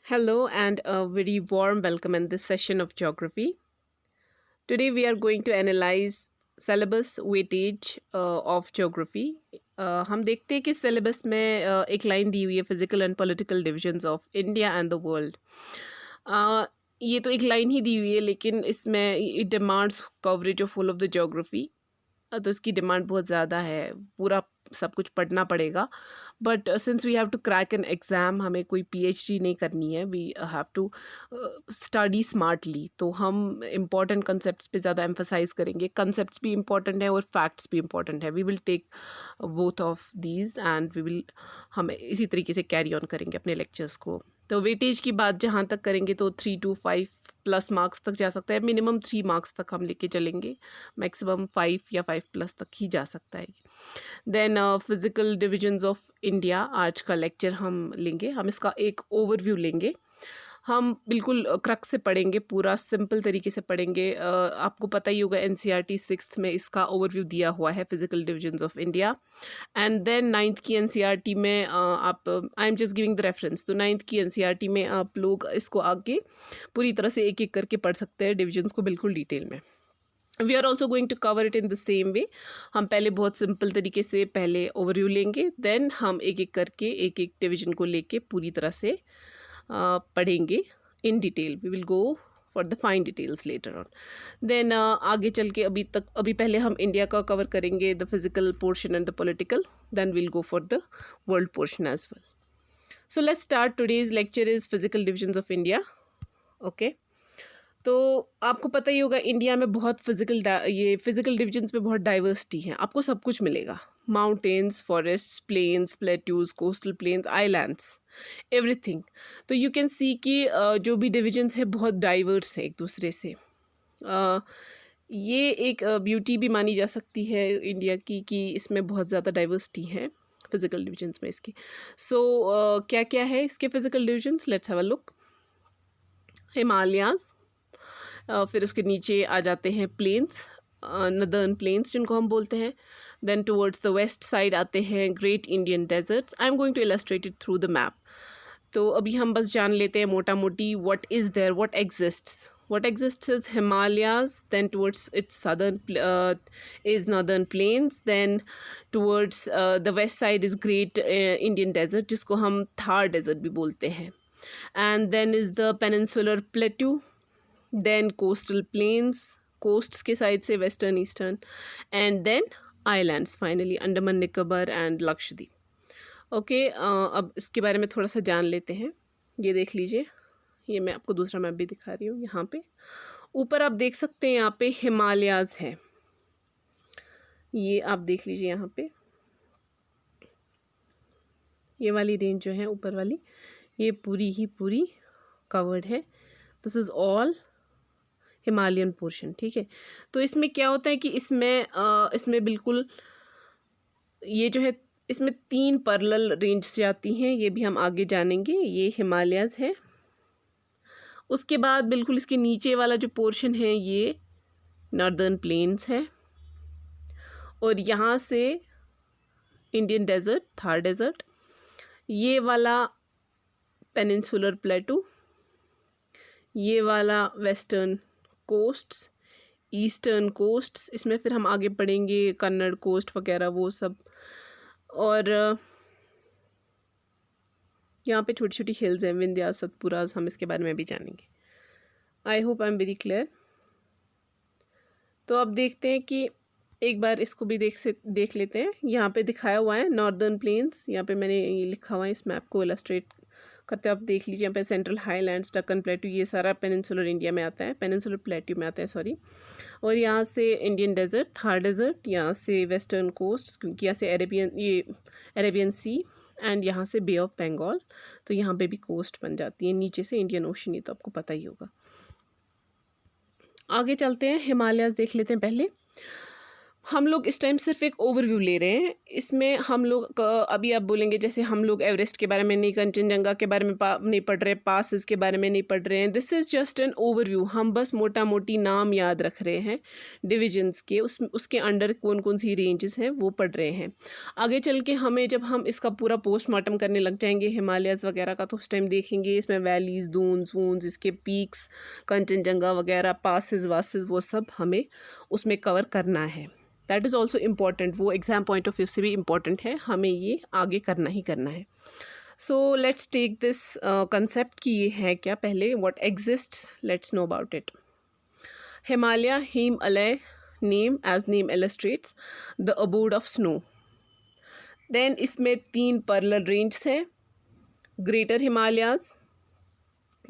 Hello and a very warm welcome in this session of geography. Today we are going to analyze syllabus weightage of geography. हम देखते हैं कि syllabus में एक line दी हुई है physical and political divisions of India and the world. ये तो एक लाइन ही दी हुई है लेकिन इसमें it demands coverage of full of the geography. तो इसकी डिमांड बहुत ज़्यादा है, पूरा सब कुछ पढ़ना पड़ेगा। But since we have to crack an exam, हमें कोई पीएचडी नहीं करनी है, we have to study smartly. तो हम इम्पॉर्टेंट कंसेप्ट्स पे ज़्यादा एम्फसाइज करेंगे। कंसेप्ट्स भी इम्पॉर्टेंट है और फैक्ट्स भी इम्पॉर्टेंट है। We will take both of these and we will हम इसी तरीके से कैरी ऑन करेंगे अपने लेक्चर्स को। तो वेटेज की बात जहाँ तक करेंगे तो 3 to 5 प्लस मार्क्स तक जा सकता है। मिनिमम 3 मार्क्स तक हम लेके चलेंगे, मैक्सिमम 5 या 5 प्लस तक ही जा सकता है। Then physical divisions of India आज का लेक्चर हम लेंगे। हम इसका एक ओवरव्यू लेंगे। हम बिल्कुल क्रक्स से पढ़ेंगे, पूरा सिंपल तरीके से पढ़ेंगे। आपको पता ही होगा एनसीईआरटी 6th में इसका ओवरव्यू दिया हुआ है, physical divisions of India. And then 9th की एनसीईआरटी में आप I am just giving the reference. तो 9th की एनसीईआरटी में आप लोग इसको आगे पूरी तरह से एक एक करके पढ़ सकते हैं, डिविजन्स को बिल्कुल डिटेल में। We are also going to cover it in the same way. हम पहले बहुत सिंपल तरीके से पहले ओवरव्यू लेंगे, देन हम एक एक करके एक एक डिवीजन को लेके पूरी तरह से पढ़ेंगे in detail. We will go for the fine details later on. Then आगे चल के अभी पहले हम इंडिया का कवर करेंगे, the physical portion and the political, then will go for the world portion as well. So let's start. Today's lecture is physical divisions of India. Okay, तो आपको पता ही होगा इंडिया में बहुत ये फिजिकल डिविजन्स में बहुत डाइवर्सिटी है। आपको सब कुछ मिलेगा, mountains, forests, plains, plateaus, coastal plains, islands, everything. तो यू कैन सी कि जो भी डिविजन्स है बहुत डाइवर्स है एक दूसरे से। ये एक ब्यूटी भी मानी जा सकती है इंडिया की कि इसमें बहुत ज़्यादा डाइवर्सिटी है फिजिकल डिविजन्स में इसकी। सो क्या क्या है इसके physical divisions, let's have a look. Himalayas, फिर उसके नीचे आ जाते हैं प्लेन्स, नदर्न प्लेन्स जिनको हम बोलते हैं। Then towards the west side आते हैं great Indian deserts. I am going to illustrate it through the map. तो अभी हम बस जान लेते हैं मोटा मोटी what is there, what exists is Himalayas, then towards its southern is northern plains, then towards the west side is great Indian desert जिसको हम Thar desert भी बोलते हैं, and then is the peninsular plateau, then coastal plains, coasts के side से western eastern, and then islands finally Andaman Nicobar and Lakshadweep. Okay, अब इसके बारे में थोड़ा सा जान लेते हैं। ये देख लीजिए, ये मैं आपको दूसरा मैप भी दिखा रही हूँ। यहाँ पे ऊपर आप देख सकते हैं, यहाँ पे हिमालयाज़ है, ये आप देख लीजिए। यहाँ पे ये वाली रेंज जो है ऊपर वाली, ये पूरी ही पूरी कवर्ड है। This is all Himalayan portion, ठीक है। तो इसमें क्या होता है कि इसमें बिल्कुल ये जो है, इसमें 3 पैरेलल रेंज जाती हैं, ये भी हम आगे जानेंगे। ये हिमालयाज़ है, उसके बाद बिल्कुल इसके नीचे वाला जो पोर्शन है ये नॉर्दर्न प्लेन्स है, और यहाँ से इंडियन डेजर्ट, थार डेजर्ट, ये वाला पेनिनसुलर प्लेटू, ये वाला वेस्टर्न कोस्ट्स, ईस्टर्न कोस्ट्स, इसमें फिर हम आगे पढ़ेंगे कन्नड़ कोस्ट वगैरह वो सब, और यहाँ पे छोटी छोटी हिल्स हैं, विंध्या, सतपुरा, हम इसके बारे में भी जानेंगे। आई hope I am very clear. तो अब देखते हैं कि एक बार इसको भी देख लेते हैं। यहाँ पे दिखाया हुआ है नॉर्दर्न प्लेन्स, यहाँ पे मैंने ये लिखा हुआ है, इस मैप को इलस्ट्रेट करते आप देख लीजिए। यहाँ पे सेंट्रल हाईलैंड्स, डक्कन प्लेट्यू, ये सारा पेनिनसुलर इंडिया में आता है, पेनिनसुलर प्लेट्यू में आता है, सॉरी। और यहाँ से इंडियन डेजर्ट, थार डेजर्ट, यहाँ से वेस्टर्न कोस्ट, क्योंकि यहाँ से अरेबियन सी, एंड यहाँ से बे ऑफ बंगाल। तो यहाँ पे भी कोस्ट बन जाती है, नीचे से इंडियन ओशन, ये तो आपको पता ही होगा। आगे चलते हैं, हिमालयाज़ देख लेते हैं पहले। हम लोग इस टाइम सिर्फ एक ओवरव्यू ले रहे हैं। इसमें हम लोग अभी आप बोलेंगे जैसे हम लोग एवरेस्ट के बारे में नहीं, कंचनजंगा के बारे में नहीं पढ़ रहे, पासेस के बारे में नहीं पढ़ रहे हैं। This is just an overview. हम बस मोटा मोटी नाम याद रख रहे हैं डिविजन्स के, उसके अंडर कौन कौन सी रेंजेस हैं वो पढ़ रहे हैं। आगे चल के हमें जब हम इसका पूरा पोस्टमार्टम करने लग जाएंगे हिमालयाज़ वगैरह का, तो उस टाइम देखेंगे इसमें वैलीज़, दून्स वून्स, इसके पीक्स, कंचनजंगा वगैरह, पासेस वासेस, वो सब हमें उसमें कवर करना है। दैट इज़ ऑल्सो इम्पॉर्टेंट, वो एग्ज़ाम पॉइंट ऑफ व्यू से भी इम्पॉर्टेंट है, हमें ये आगे करना ही करना है। So let's take this concept कि ये है क्या। पहले what exists, let's know about it. Himalaya, Himalaya name as name illustrates the abode of snow. Then इसमें 3 पैरेलल रेंज हैं। ग्रेटर हिमालयाज,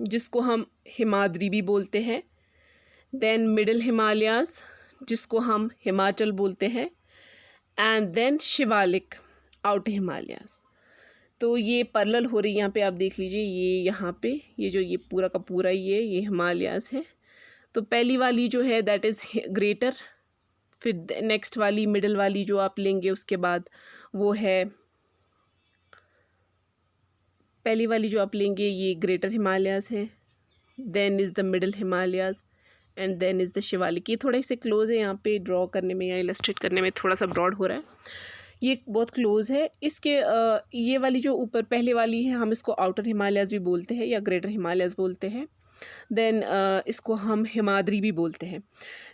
जिसको हम हिमाद्री भी बोलते हैं। देन मिडिल हिमालयाज, जिसको हम हिमाचल बोलते हैं। And then Shivalik, outer Himalayas. तो ये पैरेलल हो रही है, यहाँ पे आप देख लीजिए, ये यहाँ पे ये जो ये पूरा का पूरा ये हिमालयाज है। तो पहली वाली जो है दैट इज़ ग्रेटर, फिर नेक्स्ट वाली मिडिल वाली जो आप लेंगे उसके बाद वो है, पहली वाली जो आप लेंगे ये ग्रेटर हिमालयाज है, then is the middle Himalayas and then is the Shivalik. ये थोड़ा इससे क्लोज है, यहाँ पे ड्रॉ करने में या इलस्ट्रेट करने में थोड़ा सा ब्रॉड हो रहा है, ये बहुत क्लोज है। इसके ये वाली जो ऊपर पहले वाली है हम इसको आउटर हिमालयाज भी बोलते हैं या ग्रेटर हिमालयाज बोलते हैं। देन इसको हम हिमाद्री भी बोलते हैं।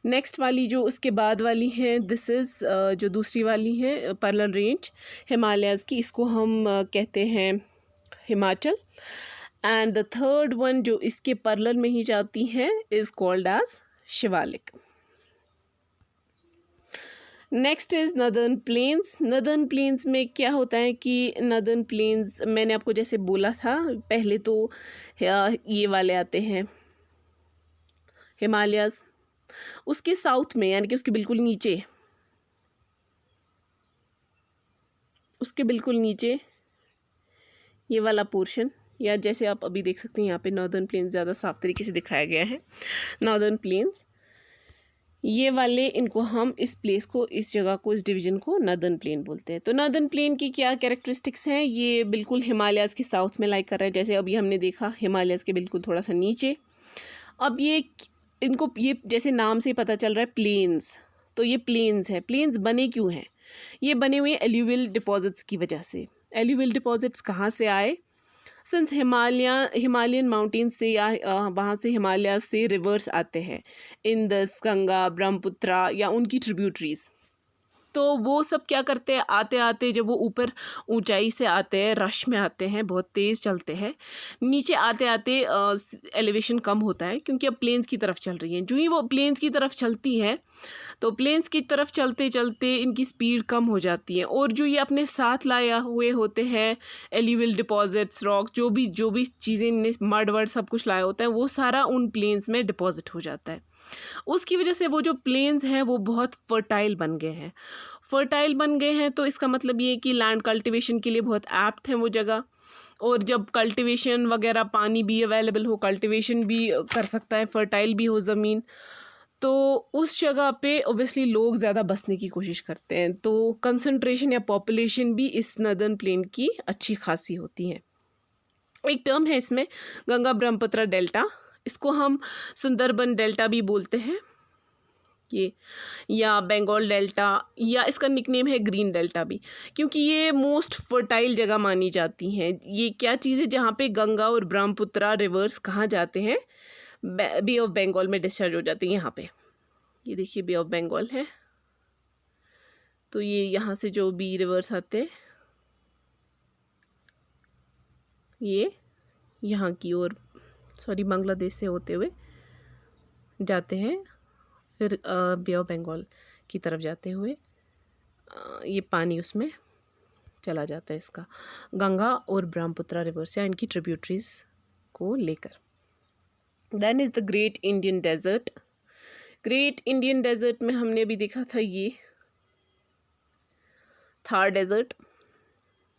नेक्स्ट वाली जो उसके बाद वाली है, दिस इज़ जो दूसरी वाली है पैरेलल रेंज हिमालयाज की, इसको हम कहते हैं Himachal. And the third one जो इसके पैरेलल में ही जाती है is called as Shivalik. Next is northern plains. Northern plains में क्या होता है कि नदर्न प्लेन्स मैंने आपको जैसे बोला था पहले, तो ये वाले आते हैं हिमालयाज, उसके साउथ में यानी कि उसके बिल्कुल नीचे, उसके बिल्कुल नीचे ये वाला पोर्शन, या जैसे आप अभी देख सकते हैं यहाँ पे नॉर्दर्न प्लेन्स ज़्यादा साफ तरीके से दिखाया गया है। नॉर्दर्न प्लेन्स ये वाले, इनको हम इस प्लेस को, इस जगह को, इस डिवीज़न को नॉर्दर्न प्लेन बोलते हैं। तो नॉर्दर्न प्लेन की क्या कैरेक्टरिस्टिक्स हैं, ये बिल्कुल हिमालयाज़ के साउथ में लाई कर रहा है, जैसे अभी हमने देखा हिमालयाज़ के बिल्कुल थोड़ा सा नीचे। अब ये इनको ये जैसे नाम से ही पता चल रहा है प्लेन्स, तो ये प्लेन्स है। प्लेन्स बने क्यों हैं, ये बने हुए एल्यूवियल डिपॉजिट्स की वजह से। एल्यूवियल डिपॉजिट्स कहाँ से आए, सिंस हिमालयन माउंटेन्स से या वहाँ से हिमालय से रिवर्स आते हैं, इंदस, गंगा, ब्रह्मपुत्रा या उनकी ट्रिब्यूटरीज। तो वो सब क्या करते हैं, आते आते जब वो ऊपर ऊंचाई से आते हैं, रश में आते हैं, बहुत तेज़ चलते हैं, नीचे आते आते एलिवेशन कम होता है क्योंकि अब प्लेन्स की तरफ चल रही हैं। जो ही वो प्लेन्स की तरफ चलती हैं तो प्लेन्स की तरफ चलते चलते इनकी स्पीड कम हो जाती है, और जो ये अपने साथ लाए हुए होते हैं एल्यूवियल डिपॉजिट्स, रॉक, जो भी चीज़ें, मड वर्ड सब कुछ लाया होता है, वो सारा उन प्लेन्स में डिपॉजिट हो जाता है। उसकी वजह से वो जो प्लेन्स हैं वो बहुत फर्टाइल बन गए हैं। फर्टाइल बन गए हैं तो इसका मतलब ये है कि लैंड कल्टीवेशन के लिए बहुत एप्ट है वो जगह, और जब कल्टीवेशन वगैरह, पानी भी अवेलेबल हो, कल्टीवेशन भी कर सकता है, फर्टाइल भी हो ज़मीन, तो उस जगह पे ओब्वियसली लोग ज़्यादा बसने की कोशिश करते हैं। तो कंसंट्रेशन या पॉपुलेशन भी इस नदर्न प्लेन की अच्छी खासी होती है। एक टर्म है इसमें गंगा ब्रह्मपुत्र डेल्टा, इसको हम सुंदरबन डेल्टा भी बोलते हैं ये, या बंगाल डेल्टा, या इसका निकनेम है ग्रीन डेल्टा भी, क्योंकि ये मोस्ट फर्टाइल जगह मानी जाती हैं। ये क्या चीज़ है जहाँ पे गंगा और ब्रह्मपुत्रा रिवर्स कहाँ जाते हैं, बे ऑफ बंगाल में डिस्चार्ज हो जाती है। यहाँ पे ये देखिए बे ऑफ बंगाल है, तो ये यहाँ से जो बी रिवर्स आते हैं ये यहाँ की ओर, सॉरी बांग्लादेश से होते हुए जाते हैं, फिर बे ऑफ बंगाल की तरफ जाते हुए ये पानी उसमें चला जाता है, इसका गंगा और ब्रह्मपुत्रा रिवर्स या इनकी ट्रिब्यूटरीज को लेकर। Then is the great Indian desert. Great Indian desert में हमने अभी देखा था ये थार डेजर्ट,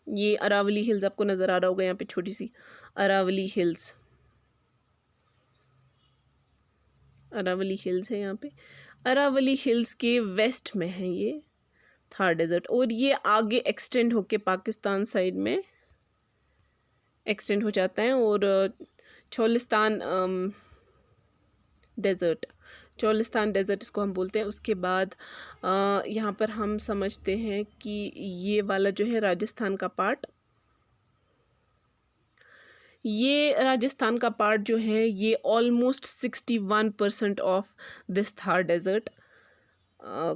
ये अरावली हिल्स आपको नज़र आ रहा होगा यहाँ पे, छोटी सी अरावली हिल्स, अरावली हिल्स है यहाँ पे। अरावली हिल्स के वेस्ट में है ये थार डेजर्ट, और ये आगे एक्सटेंड होके पाकिस्तान साइड में एक्सटेंड हो जाता है। और चोलिस्तान डेज़र्ट, चोलिस्तान डेज़र्ट इसको हम बोलते हैं। उसके बाद यहाँ पर हम समझते हैं कि ये वाला जो है राजस्थान का पार्ट, ये राजस्थान का पार्ट जो है ये almost 61% of this Thar desert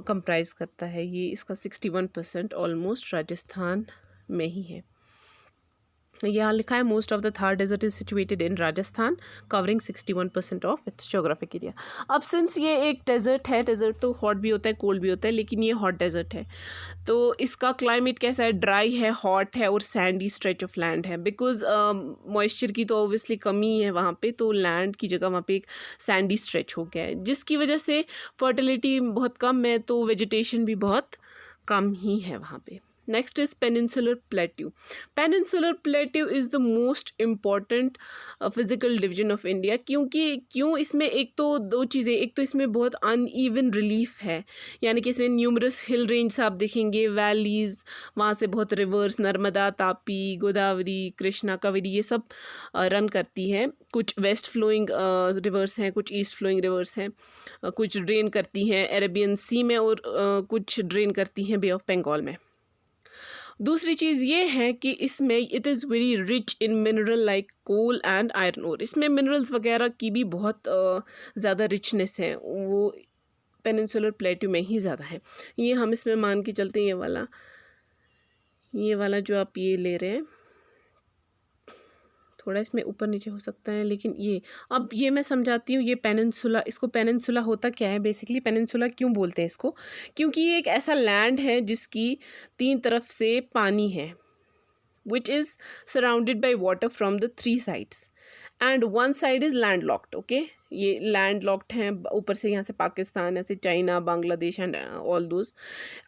comprise करता है। ये इसका 61% ऑलमोस्ट राजस्थान में ही है। यहाँ लिखा है most of the Thar desert is situated in Rajasthan covering 61% of its geographic area. अब सिंस ये एक डेजर्ट है, डेजर्ट तो हॉट भी होता है कोल्ड भी होता है, लेकिन ये हॉट डेजर्ट है, तो इसका क्लाइमेट कैसा है, ड्राई है, हॉट है और सैंडी स्ट्रेच ऑफ लैंड है। बिकॉज मॉइस्चर की तो ऑब्वियसली कमी है वहाँ पे, तो लैंड की जगह वहाँ पे एक सैंडी स्ट्रेच हो गया है, जिसकी वजह से फर्टिलिटी बहुत कम है, तो वेजिटेशन भी बहुत कम ही है वहाँ पे। Next is Peninsular Plateau. Peninsular Plateau is the most important physical division of India. क्यों इसमें एक तो दो चीज़ें, एक तो इसमें बहुत अनइवन रिलीफ है, यानी कि इसमें न्यूमरस हिल रेंज आप देखेंगे, वैलीज़, वहाँ से बहुत रिवर्स नर्मदा, तापी, गोदावरी, कृष्णा, कावेरी ये सब रन करती हैं। कुछ वेस्ट फ्लोइंग रिवर्स हैं, कुछ ईस्ट फ्लोइंग रिवर्स हैं, कुछ ड्रेन करती हैं अरेबियन सी में और कुछ ड्रेन करती हैं बे ऑफ बंगाल में। दूसरी चीज़ ये है कि इसमें it is very rich in mineral like coal and iron ore. इसमें मिनरल्स वगैरह की भी बहुत ज़्यादा रिचनेस है, वो पेनिनसुलर प्लेट्यू में ही ज़्यादा है। ये हम इसमें मान के चलते हैं, ये वाला जो आप ये ले रहे हैं, थोड़ा इसमें ऊपर नीचे हो सकता है, लेकिन ये मैं समझाती हूँ। ये पेनिनसुला, इसको पेनिनसुला होता क्या है बेसिकली, पेनिनसुला क्यों बोलते हैं इसको, क्योंकि ये एक ऐसा लैंड है जिसकी 3 तरफ से पानी है, which is surrounded by water from the 3 sides and one side is landlocked. okay, ये लैंडलॉक्ड हैं ऊपर से, यहाँ से पाकिस्तान, ऐसे China, Bangladesh and all those.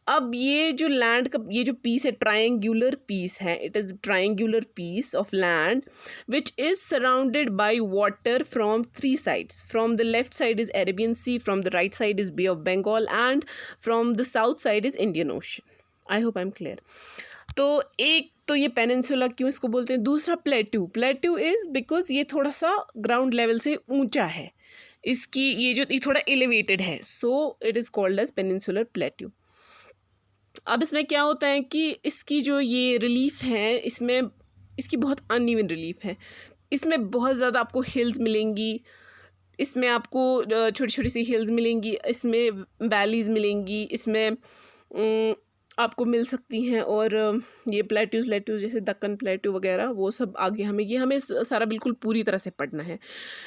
अब ये जो लैंड का ये जो पीस है, ट्रायंगुलर पीस है, it is triangular piece of land which is surrounded by water from 3 sides. From the left side is Arabian Sea, from the right side is Bay of Bengal and from the south side is Indian Ocean. I hope I M clear. तो एक तो ये peninsula क्यों इसको बोलते हैं। दूसरा plateau is because ये थोड़ा सा ग्राउंड लेवल से ऊंचा है, इसकी ये थोड़ा एलिवेटेड है, so it is called as peninsular plateau. अब इसमें क्या होता है कि इसकी जो ये रिलीफ है, इसमें इसकी बहुत अनइवन रिलीफ है। इसमें बहुत ज़्यादा आपको हिल्स मिलेंगी, इसमें आपको छोटी छोटी सी हिल्स मिलेंगी, इसमें वैलीज़ मिलेंगी, इसमें आपको मिल सकती हैं। और ये प्लेट्यूज जैसे दक्कन प्लेट्यू वगैरह, वो सब आगे हमें सारा बिल्कुल पूरी तरह से पढ़ना है,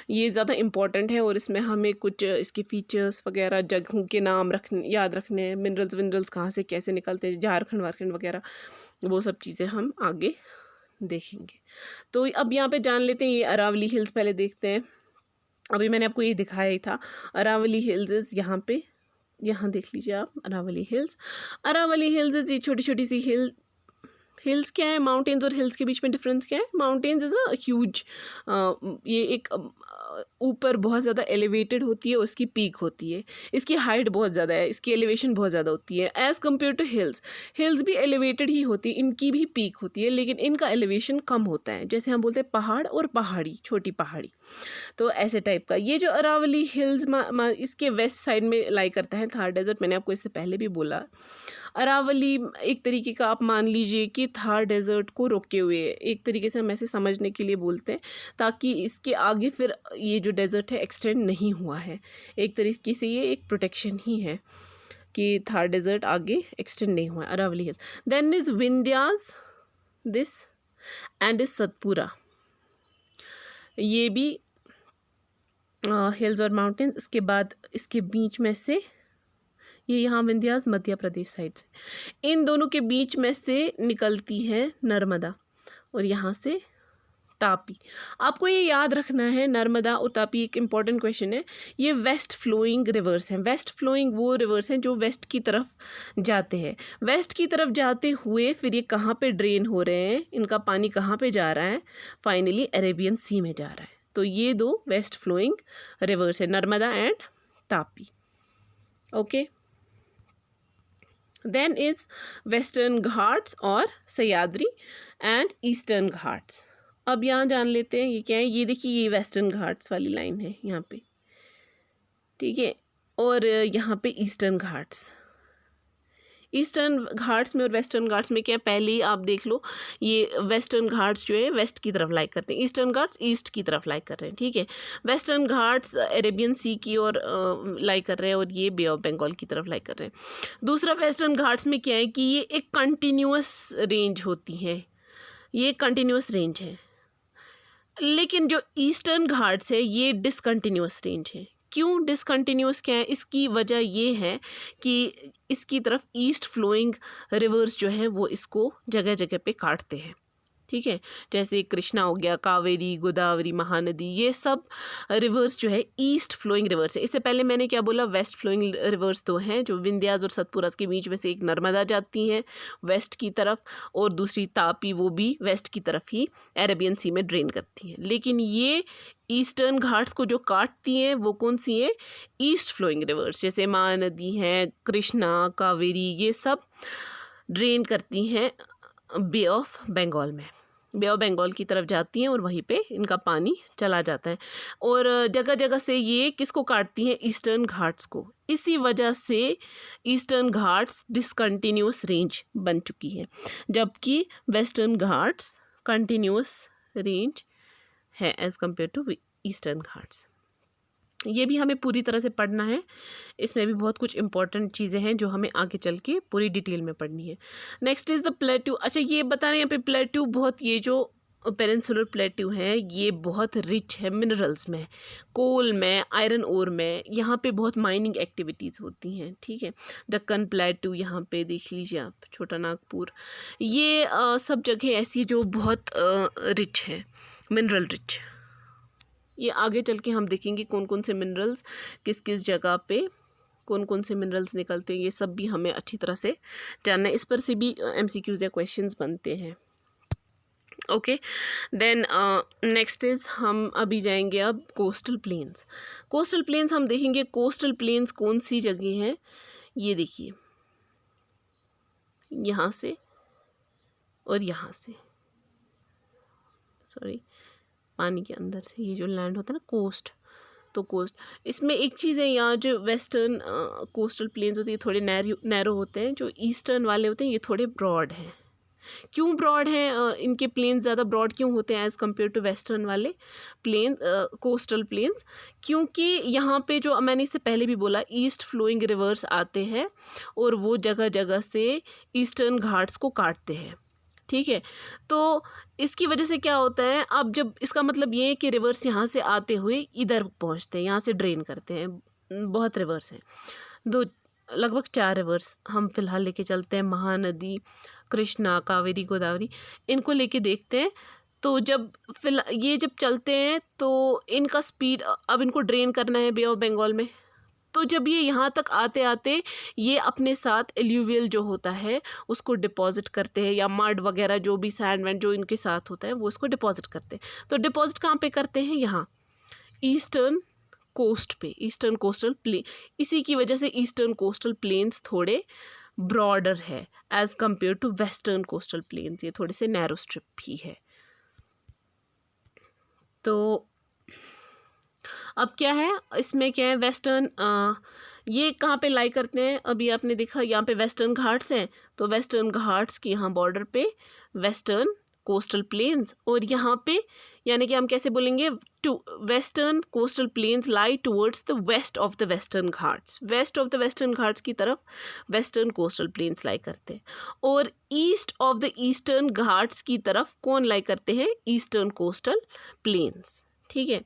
ये ज़्यादा इम्पॉर्टेंट है। और इसमें हमें कुछ इसके फीचर्स वगैरह, जगहों के नाम याद रखने हैं, मिनरल्स कहाँ से कैसे निकलते हैं, झारखंड वारखंड वगैरह, वो सब चीज़ें हम आगे देखेंगे। तो अब यहाँ पे जान लेते हैं ये अरावली हिल्स पहले देखते हैं। अभी मैंने आपको ये दिखाया ही था, अरावली हिल्स यहाँ पे, यहाँ देख लीजिए आप, अरावली हिल्स ये छोटी छोटी सी हिल्स क्या है, माउंटेन्स और हिल्स के बीच में डिफरेंस क्या है। माउंटेन्स इज़ अ ह्यूज, ये एक ऊपर बहुत ज़्यादा एलिवेटेड होती है, उसकी पीक होती है, इसकी हाइट बहुत ज़्यादा है, इसकी एलिवेशन बहुत ज़्यादा होती है एज़ कम्पेयर टू हिल्स भी एलिवेटेड ही होती है, इनकी भी पीक होती है, लेकिन इनका एलिवेशन कम होता है। जैसे हम बोलते हैं पहाड़ और पहाड़ी, छोटी पहाड़ी, तो ऐसे टाइप का। ये जो अरावली हिल्स इसके वेस्ट साइड में लाई करता है थार डेजर्ट। मैंने आपको इससे पहले भी बोला, अरावली एक तरीके का आप मान लीजिए कि थार डेजर्ट को रोके हुए है, एक तरीके से हम ऐसे समझने के लिए बोलते हैं, ताकि इसके आगे फिर ये जो डेजर्ट है एक्सटेंड नहीं हुआ है, एक तरीके से ये एक प्रोटेक्शन ही है कि थार डेजर्ट आगे एक्सटेंड नहीं हुआ है। Aravalli hills, then is Vindhyas this and is Satpura, ये भी हिल्स और माउंटेन्स। इसके बाद इसके बीच में से ये यहाँ विंध्यास मध्य प्रदेश साइड से, इन दोनों के बीच में से निकलती है नर्मदा और यहाँ से तापी। आपको ये याद रखना है, नर्मदा और तापी एक इम्पॉर्टेंट क्वेश्चन है। ये वेस्ट फ्लोइंग रिवर्स हैं, वेस्ट फ्लोइंग वो रिवर्स हैं जो वेस्ट की तरफ जाते हैं। वेस्ट की तरफ जाते हुए फिर ये कहाँ पे ड्रेन हो रहे हैं, इनका पानी कहाँ पे जा रहा है, फाइनली अरेबियन सी में जा रहा है। तो ये दो वेस्ट फ्लोइंग रिवर्स है, Narmada and Tapi. Okay, then is Western Ghats और सह्याद्री एंड ईस्टर्न घाट्स। अब यहाँ जान लेते हैं ये क्या है। ये देखिए, ये वेस्टर्न घाट्स वाली लाइन है यहाँ पे, ठीक है, और यहाँ पे ईस्टर्न घाट्स। ईस्टर्न घाट्स में और वेस्टर्न घाट्स में क्या है, पहले ही आप देख लो, ये वेस्टर्न घाट्स जो है वेस्ट की तरफ लाइक करते हैं, ईस्टर्न घाट्स ईस्ट की तरफ लाइक कर रहे हैं, ठीक है। वेस्टर्न घाट्स अरेबियन सी की ओर लाइक कर रहे हैं और ये बे ऑफ बंगाल की तरफ लाइक कर रहे हैं। दूसरा, वेस्टर्न घाट्स में क्या है कि ये एक कंटिन्यूस रेंज होती है, ये कंटिन्यूस रेंज है। लेकिन जो ईस्टर्न घाट्स है ये डिसकंटिन्यूस रेंज है। क्यों डिसकंटिन्यूस, क्या है इसकी वजह, ये है कि इसकी तरफ ईस्ट फ्लोइंग रिवर्स जो है वो इसको जगह जगह पे काटते हैं, ठीक है। जैसे कृष्णा हो गया, कावेरी, गोदावरी, महानदी, ये सब रिवर्स जो है ईस्ट फ्लोइंग रिवर्स है। इससे पहले मैंने क्या बोला, वेस्ट फ्लोइंग रिवर्स दो हैं, जो विंध्यास और सतपुरास के बीच में से एक नर्मदा जाती हैं वेस्ट की तरफ, और दूसरी तापी, वो भी वेस्ट की तरफ ही अरेबियन सी में ड्रेन करती हैं। लेकिन ये ईस्टर्न घाट्स को जो काटती हैं वो कौन सी है, ईस्ट फ्लोइंग रिवर्स, जैसे महानदी है, कृष्णा, कावेरी, ये सब ड्रेन करती हैं बे ऑफ बंगाल में, बे ऑफ बंगाल की तरफ जाती हैं और वहीं पे इनका पानी चला जाता है। और जगह जगह से ये किसको काटती हैं, ईस्टर्न घाट्स को। इसी वजह से ईस्टर्न घाट्स डिसकंटिन्यूस रेंज बन चुकी है, जबकि वेस्टर्न घाट्स कंटिन्यूस रेंज है as compare to Eastern Ghats. ये भी हमें पूरी तरह से पढ़ना है, इसमें भी बहुत कुछ इंपॉर्टेंट चीज़ें हैं जो हमें आगे चल के पूरी डिटेल में पढ़नी है। Next is the plateau. अच्छा, ये बता रहे हैं यहाँ पे प्लेट्यू बहुत, ये जो पेनिनसुलर प्लेट्यू है ये बहुत रिच है मिनरल्स में, कोल में, आयरन ओर में, यहाँ पे बहुत माइनिंग एक्टिविटीज़ होती हैं, ठीक है। दक्कन प्लेट्यू, यहाँ पे देख लीजिए आप, छोटा नागपुर, ये सब जगह ऐसी जो बहुत रिच है, मिनरल रिच। ये आगे चल के हम देखेंगे कौन कौन से मिनरल्स किस किस जगह पे कौन कौन से मिनरल्स निकलते हैं, ये सब भी हमें अच्छी तरह से जानना है। इस पर से भी MCQs या क्वेश्चंस बनते हैं। ओके, देन नेक्स्ट इज़ हम अभी जाएंगे अब कोस्टल प्लेन्स। कोस्टल प्लेन्स हम देखेंगे, कोस्टल प्लेन्स कौन सी जगह हैं, ये देखिए, यहाँ से और यहाँ से, सॉरी, पानी के अंदर से ये जो लैंड होता है ना कोस्ट, तो कोस्ट, इसमें एक चीज़ है, यहाँ जो वेस्टर्न कोस्टल प्लेन्स होते हैं ये थोड़े नैरो होते हैं, जो ईस्टर्न वाले होते हैं ये थोड़े ब्रॉड हैं। क्यों ब्रॉड हैं, इनके प्लेन्स ज़्यादा ब्रॉड क्यों होते हैं एज़ कम्पेयर टू वेस्टर्न वाले प्लेन कोस्टल प्लेन्स, क्योंकि यहाँ पे जो मैंने इससे पहले भी बोला, ईस्ट फ्लोइंग रिवर्स आते हैं और वो जगह जगह से ईस्टर्न घाट्स को काटते हैं, ठीक है। तो इसकी वजह से क्या होता है, अब जब इसका मतलब ये है कि रिवर्स यहाँ से आते हुए इधर पहुँचते हैं, यहाँ से ड्रेन करते हैं। बहुत रिवर्स हैं, दो, लगभग 4 रिवर्स हम फिलहाल लेके चलते हैं, महानदी, कृष्णा, कावेरी, गोदावरी, इनको लेके देखते हैं। तो जब ये जब चलते हैं तो इनका स्पीड, अब इनको ड्रेन करना है बे ऑफ बंगाल में, तो जब ये यहाँ तक आते आते ये अपने साथ एल्यूवियल जो होता है उसको डिपॉजिट करते हैं, या मड वगैरह जो भी सैंड वैंड जो इनके साथ होता है वो इसको डिपॉजिट करते हैं। तो डिपॉजिट कहाँ पे करते हैं, यहाँ ईस्टर्न कोस्ट पे, ईस्टर्न कोस्टल प्लेन। इसी की वजह से ईस्टर्न कोस्टल प्लेन्स थोड़े ब्रॉडर है as compare to western coastal plains, ये थोड़े से नैरो स्ट्रिप भी है। तो अब क्या है इसमें, क्या है वेस्टर्न, ये कहाँ पे लाई करते हैं, अभी आपने देखा यहाँ पे वेस्टर्न घाट्स हैं, तो वेस्टर्न घाट्स की यहाँ बॉर्डर पे वेस्टर्न कोस्टल प्लेन्स, और यहाँ पे यानी कि हम कैसे बोलेंगे, to western coastal plains lie towards the west of the Western Ghats, west of the Western Ghats की तरफ वेस्टर्न कोस्टल प्लेन्स लाई करते हैं, और east of the Eastern Ghats की तरफ कौन लाई करते हैं, ईस्टर्न कोस्टल प्लेन्स, ठीक है।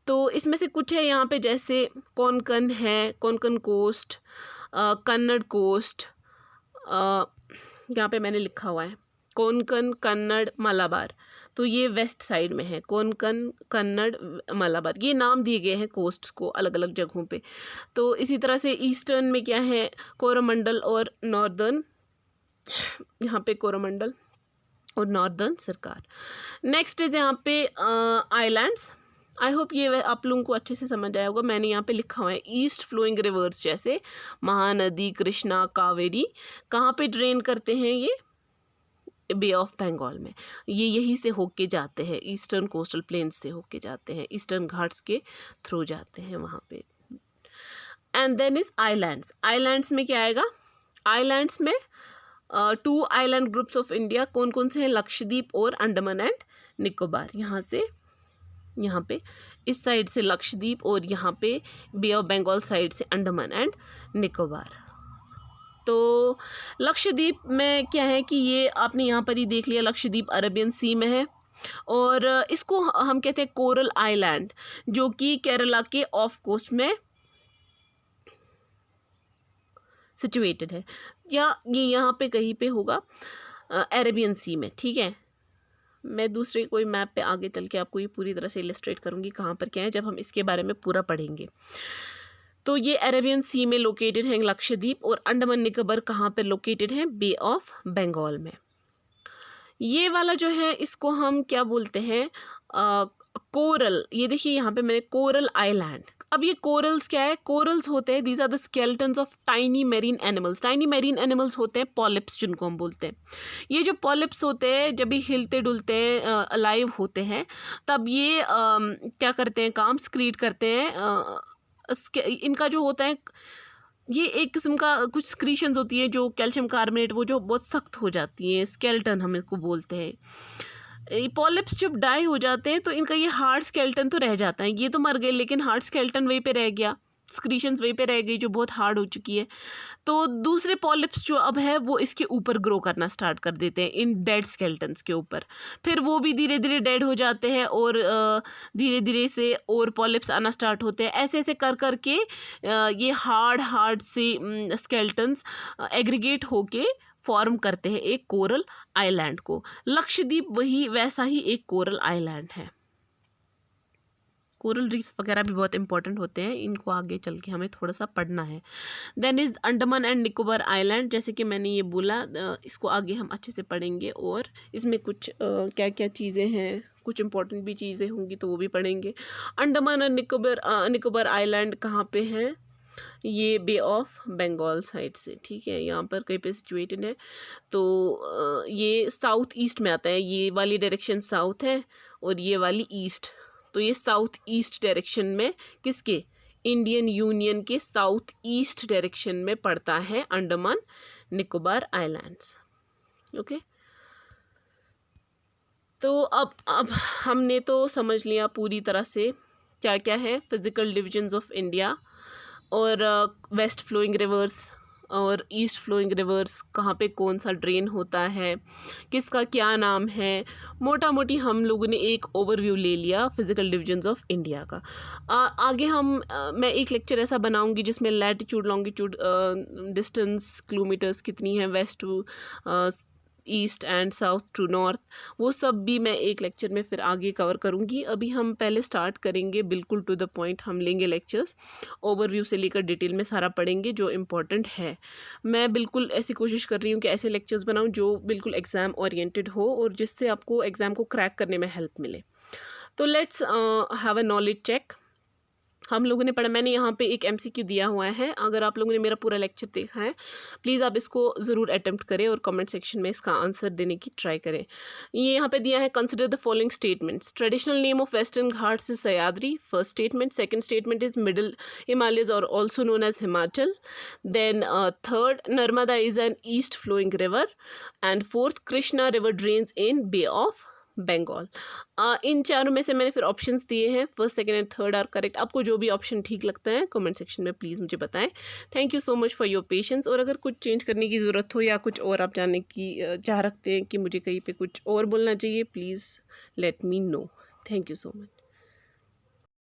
तो इसमें से कुछ है यहाँ पे, जैसे कोंकण है, कोंकण कोस्ट, कन्नड़ कोस्ट, यहाँ पे मैंने लिखा हुआ है कोंकण, कन्नड़, मलाबार, तो ये वेस्ट साइड में है, कोंकण, कन्नड़, मलाबार, ये नाम दिए गए हैं कोस्ट्स को अलग अलग जगहों पे। तो इसी तरह से ईस्टर्न में क्या है, कोरोमंडल और नॉर्दर्न, यहाँ पे कोरोमंडल और नॉर्दर्न सरकार। नेक्स्ट इज यहाँ पे आइलैंड्स, आई होप ये आप लोगों को अच्छे से समझ आया होगा। मैंने यहाँ पे लिखा हुआ है ईस्ट फ्लोइंग रिवर्स, जैसे महानदी, कृष्णा, कावेरी, कहाँ पे ड्रेन करते हैं ये? बे ऑफ बंगाल में। ये यहीं से होके जाते हैं, ईस्टर्न कोस्टल प्लेन्स से होके जाते हैं, ईस्टर्न घाट्स के थ्रू जाते हैं वहाँ पे। And then is islands. Islands में क्या आएगा? आइलैंड्स में 2 आइलैंड ग्रुप्स ऑफ इंडिया कौन कौन से हैं? लक्षद्वीप और अंडमान एंड निकोबार। यहाँ से यहाँ पे इस साइड से लक्षद्वीप और यहाँ पे बे ऑफ बंगाल साइड से अंडमान एंड निकोबार। तो लक्षद्वीप में क्या है कि ये आपने यहाँ पर ही देख लिया, लक्षद्वीप अरेबियन सी में है और इसको हम कहते हैं कोरल आइलैंड, जो कि केरला के ऑफ कोस्ट में सिचुएटेड है, या ये यहाँ पे कहीं पे होगा अरेबियन सी में। ठीक है, मैं दूसरे कोई मैप पे आगे चल के आपको ये पूरी तरह से इलस्ट्रेट करूँगी कहाँ पर क्या है, जब हम इसके बारे में पूरा पढ़ेंगे। तो ये अरेबियन सी में लोकेटेड है लक्षद्वीप, और अंडमान निकोबार कहाँ पर लोकेटेड है? बे ऑफ बंगाल में। ये वाला जो है इसको हम क्या बोलते हैं? कोरल। ये देखिए यहाँ पे मैंने कोरल आइलैंड। अब ये कोरल्स क्या है? कोरल्स होते हैं, these are the skeletons of tiny marine animals. Tiny marine animals होते हैं पॉलिप्स, जिनको हम बोलते हैं। ये जो पॉलिप्स होते हैं जब भी हिलते डुलते हैं, अलाइव होते हैं, तब ये क्या करते हैं? काम स्क्रीट करते हैं। इनका जो होता है, ये एक किस्म का कुछ स्क्रीशंस होती है जो कैल्शियम कार्बोनेट, वो जो बहुत सख्त हो जाती है, स्केलेटन हम इसको बोलते हैं। पॉलिप्स जब डाई हो जाते हैं तो इनका ये हार्ड स्केलेटन तो रह जाता है। ये तो मर गए लेकिन हार्ड स्केलेटन वहीं पे रह गया, स्क्रीशंस वहीं पे रह गई जो बहुत हार्ड हो चुकी है। तो दूसरे पॉलिप्स जो अब है वो इसके ऊपर ग्रो करना स्टार्ट कर देते हैं, इन डेड स्केलेटन्स के ऊपर। फिर वो भी धीरे धीरे डेड हो जाते हैं और धीरे धीरे से और पॉलिप्स आना स्टार्ट होते हैं। ऐसे ऐसे कर कर के ये हार्ड से स्केलेटन्स एग्रीगेट होके फॉर्म करते हैं एक कोरल आइलैंड को। लक्षद्वीप वही वैसा ही एक कोरल आइलैंड है। कोरल रीफ्स वगैरह भी बहुत इंपॉर्टेंट होते हैं, इनको आगे चल के हमें थोड़ा सा पढ़ना है। Then is Andaman and Nicobar island, जैसे कि मैंने ये बोला, इसको आगे हम अच्छे से पढ़ेंगे और इसमें कुछ क्या क्या चीज़ें हैं, कुछ इंपॉर्टेंट भी चीज़ें होंगी तो वो भी पढ़ेंगे। अंडमान और निकोबार आइलैंड कहाँ पे है? ये बे ऑफ बंगाल साइड से। ठीक है, यहाँ पर कहीं पे सिचुएटेड है। तो ये साउथ ईस्ट में आता है, ये वाली डायरेक्शन साउथ है और ये वाली ईस्ट। तो ये साउथ ईस्ट डायरेक्शन में किसके? इंडियन यूनियन के साउथ ईस्ट डायरेक्शन में पड़ता है अंडमान निकोबार आइलैंड्स। ओके, तो अब हमने तो समझ लिया पूरी तरह से क्या क्या है फिजिकल डिविजन्स ऑफ इंडिया, और वेस्ट फ्लोइंग रिवर्स और ईस्ट फ्लोइंग रिवर्स कहाँ पे कौन सा ड्रेन होता है, किसका क्या नाम है। मोटा मोटी हम लोगों ने एक ओवरव्यू ले लिया फिजिकल डिविजन्स ऑफ इंडिया का। आगे मैं एक लेक्चर ऐसा बनाऊंगी जिसमें लैटिट्यूड, लॉन्गिट्यूड, डिस्टेंस, किलोमीटर्स कितनी है west to east and south to north, वो सब भी मैं एक लेक्चर में फिर आगे कवर करूँगी। अभी हम पहले स्टार्ट करेंगे बिल्कुल टू द पॉइंट। हम लेंगे लेक्चर्स, ओवरव्यू से लेकर डिटेल में सारा पढ़ेंगे जो इम्पोर्टेंट है। मैं बिल्कुल ऐसी कोशिश कर रही हूँ कि ऐसे लेक्चर्स बनाऊँ जो बिल्कुल एग्ज़ाम ओरिएंटेड हो और जिससे आपको एग्ज़ाम को क्रैक करने में हेल्प मिले। तो let's have a knowledge check. हम लोगों ने पढ़ा, मैंने यहाँ पे एक MCQ दिया हुआ है। अगर आप लोगों ने मेरा पूरा लेक्चर देखा है, प्लीज़ आप इसको ज़रूर अटेम्प्ट करें और कमेंट सेक्शन में इसका आंसर देने की ट्राई करें। ये यहाँ पे दिया है, consider the following statements. Traditional name of Western Ghats is Sahyadri, first statement. Second statement is middle Himalayas और also known as Himachal. Then third, Narmada is an east flowing river. And fourth, Krishna river drains in bay of Bengal. इन चारों में से मैंने फिर options दिए हैं, first, second and third are correct. आपको जो भी ऑप्शन ठीक लगता है कमेंट सेक्शन में प्लीज़ मुझे बताएं। Thank you so much for your patience. और अगर कुछ चेंज करने की ज़रूरत हो या कुछ और आप जानने की चाह रखते हैं कि मुझे कहीं पे कुछ और बोलना चाहिए, please let me know. Thank you so much.